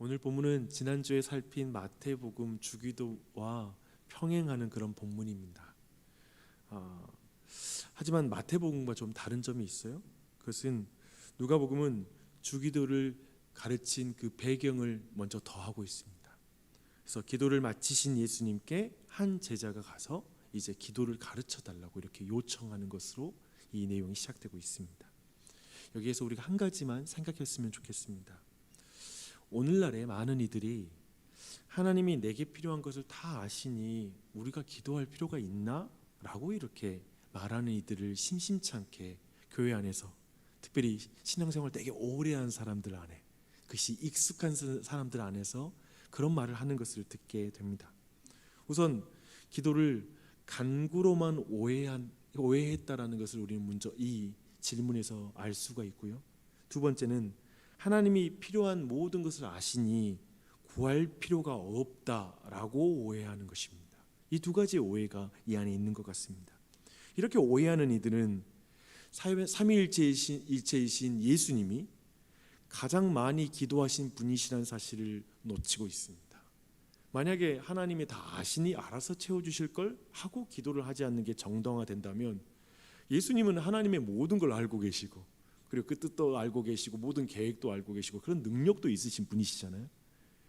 오늘 본문은 지난주에 살핀 마태복음 주기도와 평행하는 그런 본문입니다. 하지만 마태복음과 좀 다른 점이 있어요. 그것은 누가복음은 주기도를 가르친 그 배경을 먼저 더하고 있습니다. 그래서 기도를 마치신 예수님께 한 제자가 가서 이제 기도를 가르쳐 달라고 이렇게 요청하는 것으로 이 내용이 시작되고 있습니다. 여기에서 우리가 한 가지만 생각했으면 좋겠습니다. 오늘날에 많은 이들이 하나님이 내게 필요한 것을 다 아시니 우리가 기도할 필요가 있나? 라고 이렇게 말하는 이들을 심심치 않게 교회 안에서, 특별히 신앙생활 되게 오래 한 사람들 안에, 그것이 익숙한 사람들 안에서 그런 말을 하는 것을 듣게 됩니다. 우선 기도를 간구로만 오해했다라는 것을 우리는 먼저 이 질문에서 알 수가 있고요. 두 번째는 하나님이 필요한 모든 것을 아시니 구할 필요가 없다라고 오해하는 것입니다. 이 두 가지 오해가 이 안에 있는 것 같습니다. 이렇게 오해하는 이들은 삼위일체이신 예수님이 가장 많이 기도하신 분이시라는 사실을 놓치고 있습니다. 만약에 하나님이 다 아시니 알아서 채워주실 걸 하고 기도를 하지 않는 게 정당화된다면, 예수님은 하나님의 모든 걸 알고 계시고 그리고 그 뜻도 알고 계시고 모든 계획도 알고 계시고 그런 능력도 있으신 분이시잖아요.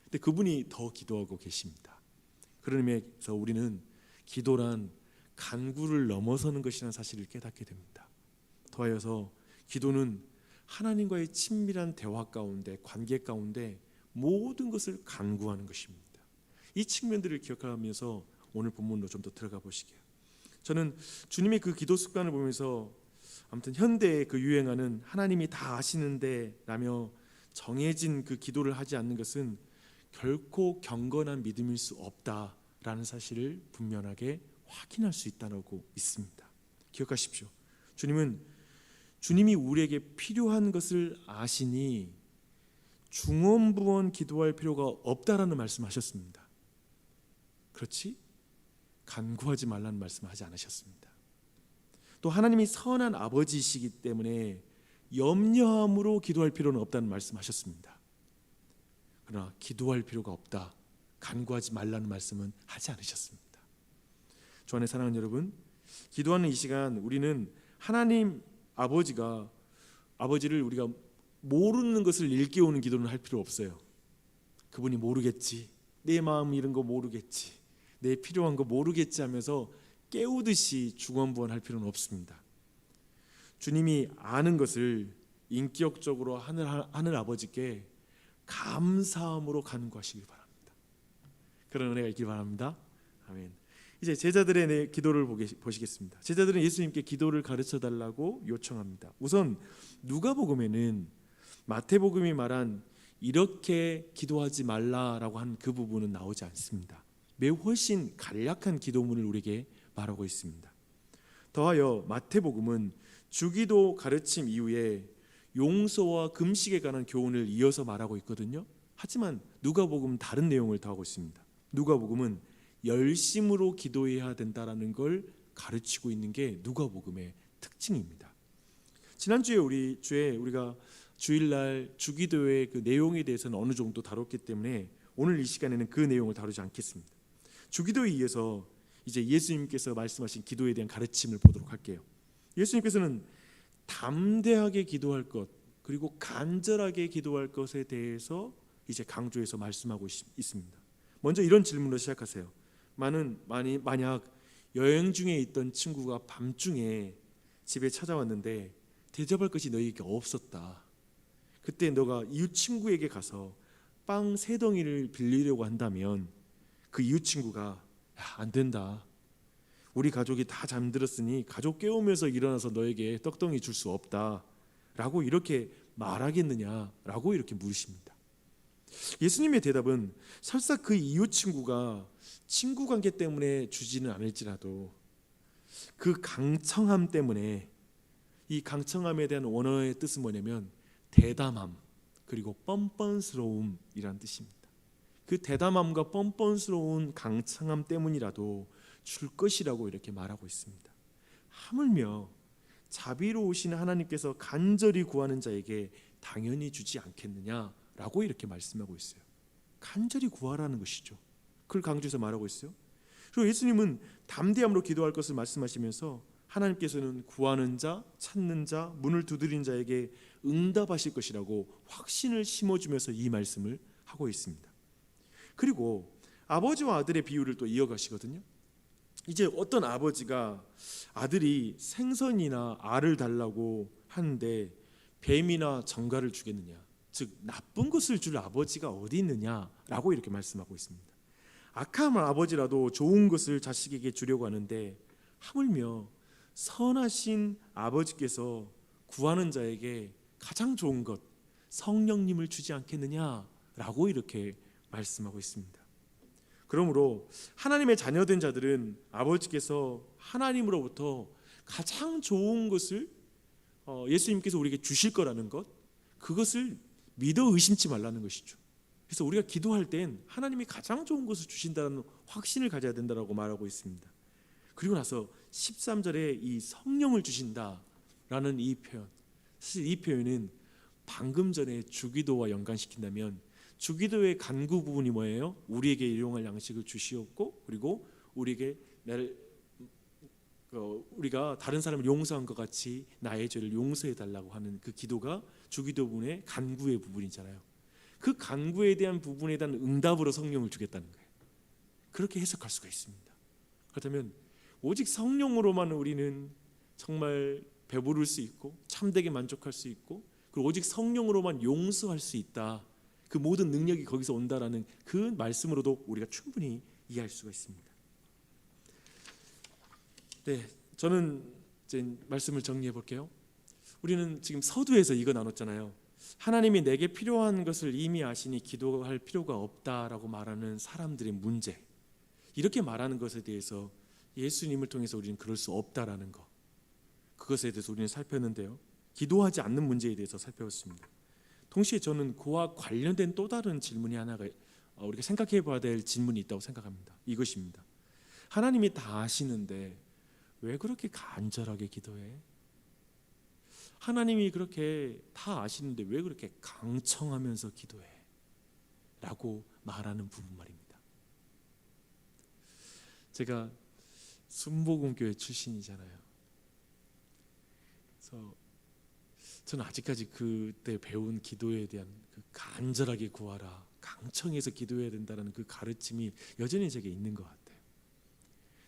근데 그분이 더 기도하고 계십니다. 그런 의미에서 우리는 기도란 간구를 넘어서는 것이라는 사실을 깨닫게 됩니다. 더하여서 기도는 하나님과의 친밀한 대화 가운데, 관계 가운데 모든 것을 간구하는 것입니다. 이 측면들을 기억하면서 오늘 본문으로 좀 더 들어가 보시게요. 저는 주님의 그 기도 습관을 보면서 아무튼 현대에 그 유행하는 하나님이 다 아시는데 라며 정해진 그 기도를 하지 않는 것은 결코 경건한 믿음일 수 없다라는 사실을 분명하게 확인할 수 있다고 믿습니다. 기억하십시오. 주님이 우리에게 필요한 것을 아시니 중언부언 기도할 필요가 없다라는 말씀하셨습니다. 그렇지? 간구하지 말라는 말씀하지 않으셨습니다. 또 하나님이 선한 아버지이시기 때문에 염려함으로 기도할 필요는 없다는 말씀하셨습니다. 그러나 기도할 필요가 없다, 간구하지 말라는 말씀은 하지 않으셨습니다. 주 안에 사랑하는 여러분, 기도하는 이 시간 우리는 하나님 아버지를 우리가 모르는 것을 일깨우는 기도는 할 필요 없어요. 그분이 모르겠지, 내 마음 이런 거 모르겠지, 내 필요한 거 모르겠지 하면서 깨우듯이 중언부언할 필요는 없습니다. 주님이 아는 것을 인격적으로 하늘 아버지께 감사함으로 간구하시길 바랍니다. 그런 은혜가 있길 바랍니다. 아멘. 이제 제자들의 기도를 보시겠습니다. 제자들은 예수님께 기도를 가르쳐 달라고 요청합니다. 우선 누가복음에는 마태복음이 말한 이렇게 기도하지 말라라고 한 그 부분은 나오지 않습니다. 매우 훨씬 간략한 기도문을 우리에게 말하고 있습니다. 더하여 마태복음은 주기도 가르침 이후에 용서와 금식에 관한 교훈을 이어서 말하고 있거든요. 하지만 누가복음은 다른 내용을 더하고 있습니다. 누가복음은 열심으로 기도해야 된다라는 걸 가르치고 있는 게 누가복음의 특징입니다. 지난주에 우리가 주일날 주기도의 그 내용에 대해서는 어느 정도 다뤘기 때문에 오늘 이 시간에는 그 내용을 다루지 않겠습니다. 주기도에 이어서 이제 예수님께서 말씀하신 기도에 대한 가르침을 보도록 할게요. 예수님께서는 담대하게 기도할 것, 그리고 간절하게 기도할 것에 대해서 이제 강조해서 말씀하고 있습니다. 먼저 이런 질문으로 시작하세요. 만약 여행 중에 있던 친구가 밤중에 집에 찾아왔는데 대접할 것이 너희에게 없었다. 그때 너가 이웃 친구에게 가서 빵 3덩이를 빌리려고 한다면 그 이웃 친구가 안 된다, 우리 가족이 다 잠들었으니 가족 깨우면서 일어나서 너에게 떡덩이 줄 수 없다 라고 이렇게 말하겠느냐라고 이렇게 물으십니다. 예수님의 대답은 설사 그 이웃 친구가 친구 관계 때문에 주지는 않을지라도 그 강청함 때문에, 이 강청함에 대한 원어의 뜻은 뭐냐면 대담함 그리고 뻔뻔스러움이란 뜻입니다. 그 대담함과 뻔뻔스러운 강청함 때문이라도 줄 것이라고 이렇게 말하고 있습니다. 하물며 자비로우신 하나님께서 간절히 구하는 자에게 당연히 주지 않겠느냐라고 이렇게 말씀하고 있어요. 간절히 구하라는 것이죠. 그걸 강조해서 말하고 있어요. 그리고 예수님은 담대함으로 기도할 것을 말씀하시면서 하나님께서는 구하는 자, 찾는 자, 문을 두드린 자에게 응답하실 것이라고 확신을 심어주면서 이 말씀을 하고 있습니다. 그리고 아버지와 아들의 비유를 또 이어가시거든요. 이제 어떤 아버지가 아들이 생선이나 알을 달라고 하는데 뱀이나 정갈을 주겠느냐, 즉 나쁜 것을 줄 아버지가 어디 있느냐라고 이렇게 말씀하고 있습니다. 악한 아버지라도 좋은 것을 자식에게 주려고 하는데 하물며 선하신 아버지께서 구하는 자에게 가장 좋은 것 성령님을 주지 않겠느냐라고 이렇게 말씀하고 있습니다. 그러므로 하나님의 자녀된 자들은 아버지께서 하나님으로부터 가장 좋은 것을 예수님께서 우리에게 주실 거라는 것, 그것을 믿어 의심치 말라는 것이죠. 그래서 우리가 기도할 땐 하나님이 가장 좋은 것을 주신다는 확신을 가져야 된다고 말하고 있습니다. 그리고 나서 13절에 이 성령을 주신다라는 이 표현, 사실 이 표현은 방금 전에 주기도와 연관시킨다면 주기도의 간구 부분이 뭐예요? 우리에게 일용할 양식을 주시옵고, 그리고 우리에게 우리가 다른 사람을 용서한 것 같이 나의 죄를 용서해 달라고 하는 그 기도가 주기도 부분의 간구의 부분이잖아요. 그 간구에 대한 부분에 대한 응답으로 성령을 주겠다는 거예요. 그렇게 해석할 수가 있습니다. 그렇다면 오직 성령으로만 우리는 정말 배부를 수 있고 참되게 만족할 수 있고, 그리고 오직 성령으로만 용서할 수 있다, 그 모든 능력이 거기서 온다라는 그 말씀으로도 우리가 충분히 이해할 수가 있습니다. 네, 저는 이제 말씀을 정리해 볼게요. 우리는 지금 서두에서 이거 나눴잖아요. 하나님이 내게 필요한 것을 이미 아시니 기도할 필요가 없다라고 말하는 사람들의 문제, 이렇게 말하는 것에 대해서 예수님을 통해서 우리는 그럴 수 없다라는 것, 그것에 대해서 우리는 살폈는데요. 기도하지 않는 문제에 대해서 살펴봤습니다. 동시에 저는 그와 관련된 또 다른 질문이 하나가 우리가 생각해 봐야 될 질문이 있다고 생각합니다. 이것입니다. 하나님이 다 아시는데 왜 그렇게 간절하게 기도해? 하나님이 그렇게 다 아시는데 왜 그렇게 강청하면서 기도해? 라고 말하는 부분 말입니다. 제가 순복음교회 출신이잖아요. 그래서 저는 아직까지 그때 배운 기도에 대한 그 간절하게 구하라, 강청해서 기도해야 된다는 그 가르침이 여전히 제게 있는 것 같아요.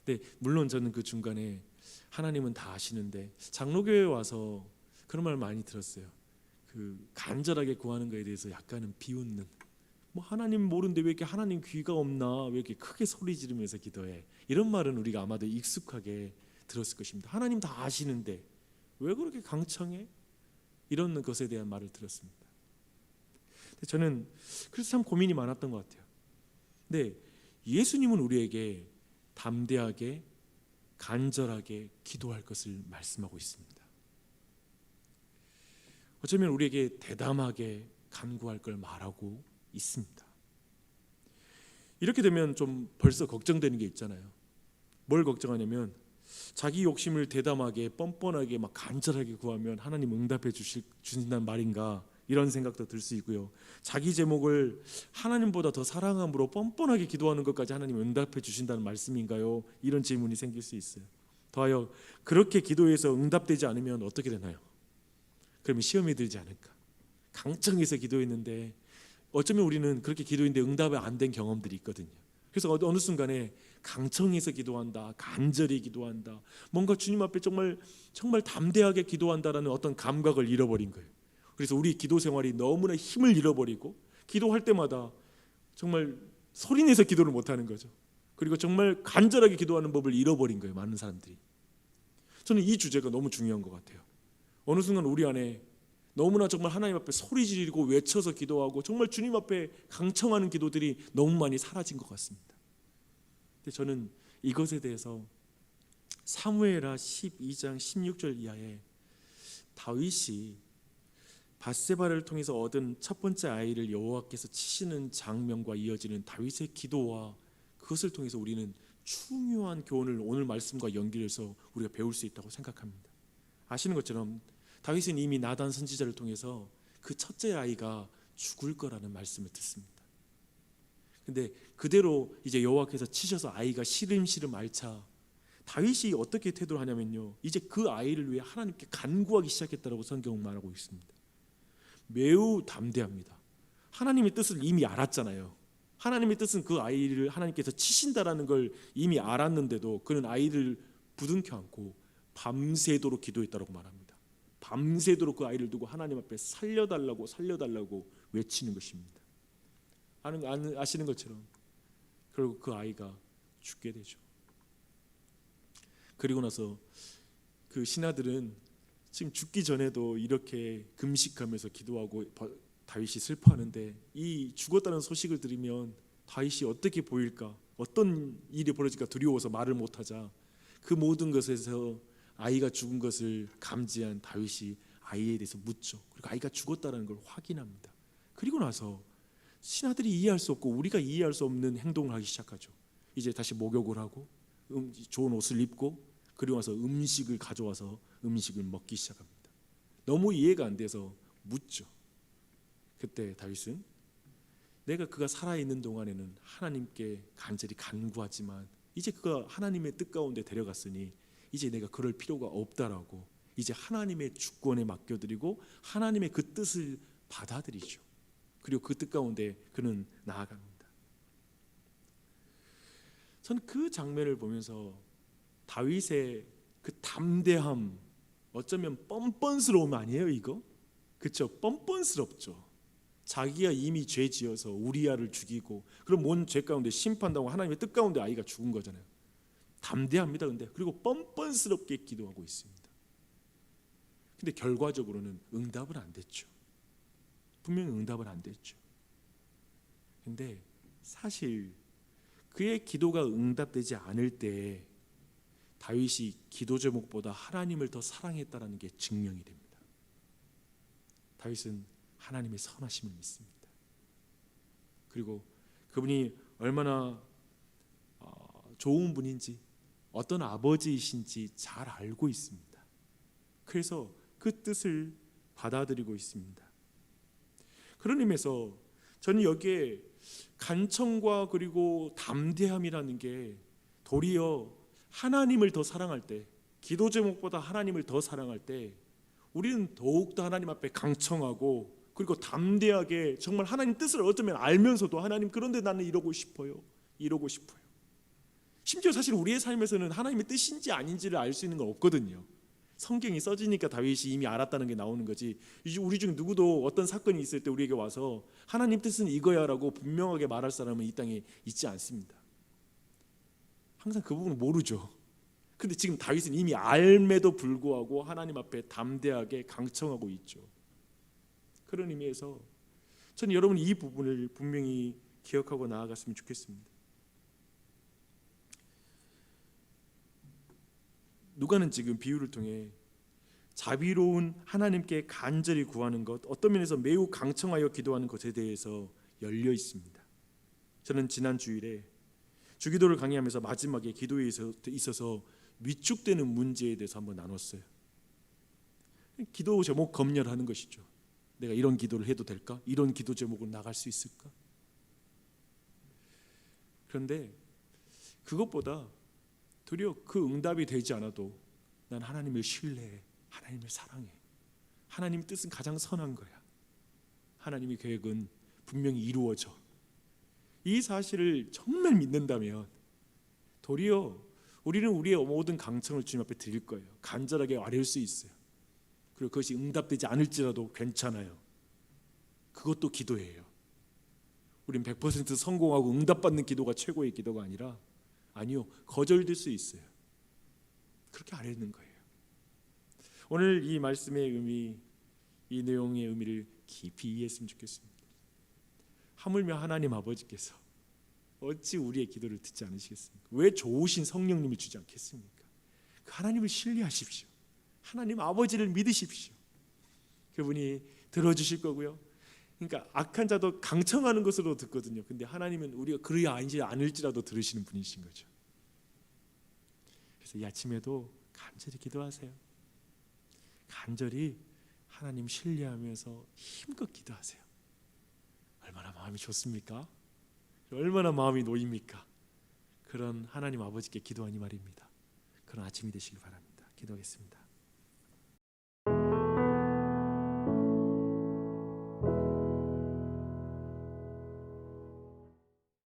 근데 물론 저는 그 중간에 하나님은 다 아시는데, 장로교회에 와서 그런 말 많이 들었어요. 그 간절하게 구하는 것에 대해서 약간은 비웃는, 뭐 하나님 모르는데 왜 이렇게 하나님 귀가 없나, 왜 이렇게 크게 소리 지르면서 기도해, 이런 말은 우리가 아마도 익숙하게 들었을 것입니다. 하나님 다 아시는데 왜 그렇게 강청해? 이런 것에 대한 말을 들었습니다. 저는 그래서 참 고민이 많았던 것 같아요. 근데 예수님은 우리에게 담대하게 간절하게 기도할 것을 말씀하고 있습니다. 어쩌면 우리에게 대담하게 간구할 걸 말하고 있습니다. 이렇게 되면 좀 벌써 걱정되는 게 있잖아요. 뭘 걱정하냐면 자기 욕심을 대담하게 뻔뻔하게 막 간절하게 구하면 하나님 응답해 주신다는 말인가, 이런 생각도 들 수 있고요. 자기 제목을 하나님보다 더 사랑함으로 뻔뻔하게 기도하는 것까지 하나님 응답해 주신다는 말씀인가요? 이런 질문이 생길 수 있어요. 더하여 그렇게 기도해서 응답되지 않으면 어떻게 되나요? 그러면 시험이 들지 않을까? 강청해서 기도했는데 어쩌면 우리는 그렇게 기도했는데 응답이 안 된 경험들이 있거든요. 그래서 어느 순간에 강청해서 기도한다, 간절히 기도한다, 뭔가 주님 앞에 정말 담대하게 기도한다라는 어떤 감각을 잃어버린 거예요. 그래서 우리 기도 생활이 너무나 힘을 잃어버리고 기도할 때마다 정말 소리내서 기도를 못하는 거죠. 그리고 정말 간절하게 기도하는 법을 잃어버린 거예요, 많은 사람들이. 저는 이 주제가 너무 중요한 것 같아요. 어느 순간 우리 안에 너무나 정말 하나님 앞에 소리 지르고 외쳐서 기도하고 정말 주님 앞에 강청하는 기도들이 너무 많이 사라진 것 같습니다. 근데 저는 이것에 대해서 사무엘하 12장 16절 이하에 다윗이 밧세바를 통해서 얻은 첫 번째 아이를 여호와께서 치시는 장면과 이어지는 다윗의 기도와 그것을 통해서 우리는 중요한 교훈을 오늘 말씀과 연결해서 우리가 배울 수 있다고 생각합니다. 아시는 것처럼 다윗은 이미 나단 선지자를 통해서 그 첫째 아이가 죽을 거라는 말씀을 듣습니다. 근데 그대로 이제 여호와께서 치셔서 아이가 시름시름 앓자 다윗이 어떻게 태도를 하냐면요, 이제 그 아이를 위해 하나님께 간구하기 시작했다라고 성경은 말하고 있습니다. 매우 담대합니다. 하나님의 뜻을 이미 알았잖아요. 하나님의 뜻은 그 아이를 하나님께서 치신다라는 걸 이미 알았는데도 그는 아이를 부둥켜 안고 밤새도록 기도했다고 말합니다. 밤새도록 그 아이를 두고 하나님 앞에 살려달라고 외치는 것입니다. 아시는 것처럼 결국 그 아이가 죽게 되죠. 그리고 나서 그 신하들은 지금 죽기 전에도 이렇게 금식하면서 기도하고 다윗이 슬퍼하는데, 이 죽었다는 소식을 들으면 다윗이 어떻게 보일까, 어떤 일이 벌어질까 두려워서 말을 못하자 그 모든 것에서 아이가 죽은 것을 감지한 다윗이 아이에 대해서 묻죠. 그리고 아이가 죽었다는 걸 확인합니다. 그리고 나서 신하들이 이해할 수 없고 우리가 이해할 수 없는 행동을 하기 시작하죠. 이제 다시 목욕을 하고 좋은 옷을 입고 그리고 나서 음식을 가져와서 음식을 먹기 시작합니다. 너무 이해가 안 돼서 묻죠. 그때 다윗은 내가 그가 살아있는 동안에는 하나님께 간절히 간구하지만 이제 그가 하나님의 뜻 가운데 데려갔으니 이제 내가 그럴 필요가 없다라고 이제 하나님의 주권에 맡겨드리고 하나님의 그 뜻을 받아들이죠. 그리고 그 뜻 가운데 그는 나아갑니다. 전 그 장면을 보면서 다윗의 그 담대함, 어쩌면 뻔뻔스러움 아니에요 이거? 그렇죠? 뻔뻔스럽죠. 자기가 이미 죄 지어서 우리아를 죽이고 그럼 뭔 죄 가운데 심판당하고 하나님의 뜻 가운데 아이가 죽은 거잖아요. 담대합니다. 근데 그리고 뻔뻔스럽게 기도하고 있습니다. 근데 결과적으로는 응답은 안 됐죠. 분명히 응답은 안 됐죠. 근데 사실 그의 기도가 응답되지 않을 때 다윗이 기도 제목보다 하나님을 더 사랑했다라는 게 증명이 됩니다. 다윗은 하나님의 선하심을 믿습니다. 그리고 그분이 얼마나 좋은 분인지 어떤 아버지이신지 잘 알고 있습니다. 그래서 그 뜻을 받아들이고 있습니다. 그런 의미에서 저는 여기에 간청과 그리고 담대함이라는 게 도리어 하나님을 더 사랑할 때, 기도 제목보다 하나님을 더 사랑할 때 우리는 더욱더 하나님 앞에 강청하고 그리고 담대하게 정말 하나님 뜻을 어쩌면 알면서도 하나님 그런데 나는 이러고 싶어요. 심지어 사실 우리의 삶에서는 하나님의 뜻인지 아닌지를 알 수 있는 건 없거든요. 성경이 써지니까 다윗이 이미 알았다는 게 나오는 거지. 우리 중 누구도 어떤 사건이 있을 때 우리에게 와서 하나님 뜻은 이거야라고 분명하게 말할 사람은 이 땅에 있지 않습니다. 항상 그 부분을 모르죠. 근데 지금 다윗은 이미 알매도 불구하고 하나님 앞에 담대하게 강청하고 있죠. 그런 의미에서 저는 여러분이 이 부분을 분명히 기억하고 나아갔으면 좋겠습니다. 누가는 지금 비유를 통해 자비로운 하나님께 간절히 구하는 것, 어떤 면에서 매우 강청하여 기도하는 것에 대해서 열려 있습니다. 저는 지난 주일에 주기도를 강의하면서 마지막에 기도에 있어서 위축되는 문제에 대해서 한번 나눴어요. 기도 제목 검열하는 것이죠. 내가 이런 기도를 해도 될까? 이런 기도 제목으로 나갈 수 있을까? 그런데 그것보다 도리어 그 응답이 되지 않아도 난 하나님을 신뢰해, 하나님을 사랑해, 하나님의 뜻은 가장 선한 거야, 하나님의 계획은 분명히 이루어져, 이 사실을 정말 믿는다면 도리어 우리는 우리의 모든 강청을 주님 앞에 드릴 거예요. 간절하게 아뢰올 수 있어요. 그리고 그것이 응답되지 않을지라도 괜찮아요. 그것도 기도예요. 우린 100% 성공하고 응답받는 기도가 최고의 기도가 아니라, 아니요, 거절될 수 있어요. 그렇게 아뢰는 거예요. 오늘 이 말씀의 의미, 이 내용의 의미를 깊이 이해했으면 좋겠습니다. 하물며 하나님 아버지께서 어찌 우리의 기도를 듣지 않으시겠습니까? 왜 좋으신 성령님을 주지 않겠습니까? 그 하나님을 신뢰하십시오. 하나님 아버지를 믿으십시오. 그분이 들어주실 거고요. 그러니까 악한 자도 강청하는 것으로 듣거든요. 근데 하나님은 우리가 그러야 아니지 않을지라도 들으시는 분이신 거죠. 그래서 이 아침에도 간절히 기도하세요. 간절히 하나님 신뢰하면서 힘껏 기도하세요. 얼마나 마음이 좋습니까? 얼마나 마음이 놓입니까? 그런 하나님 아버지께 기도하니 말입니다. 그런 아침이 되시길 바랍니다. 기도하겠습니다.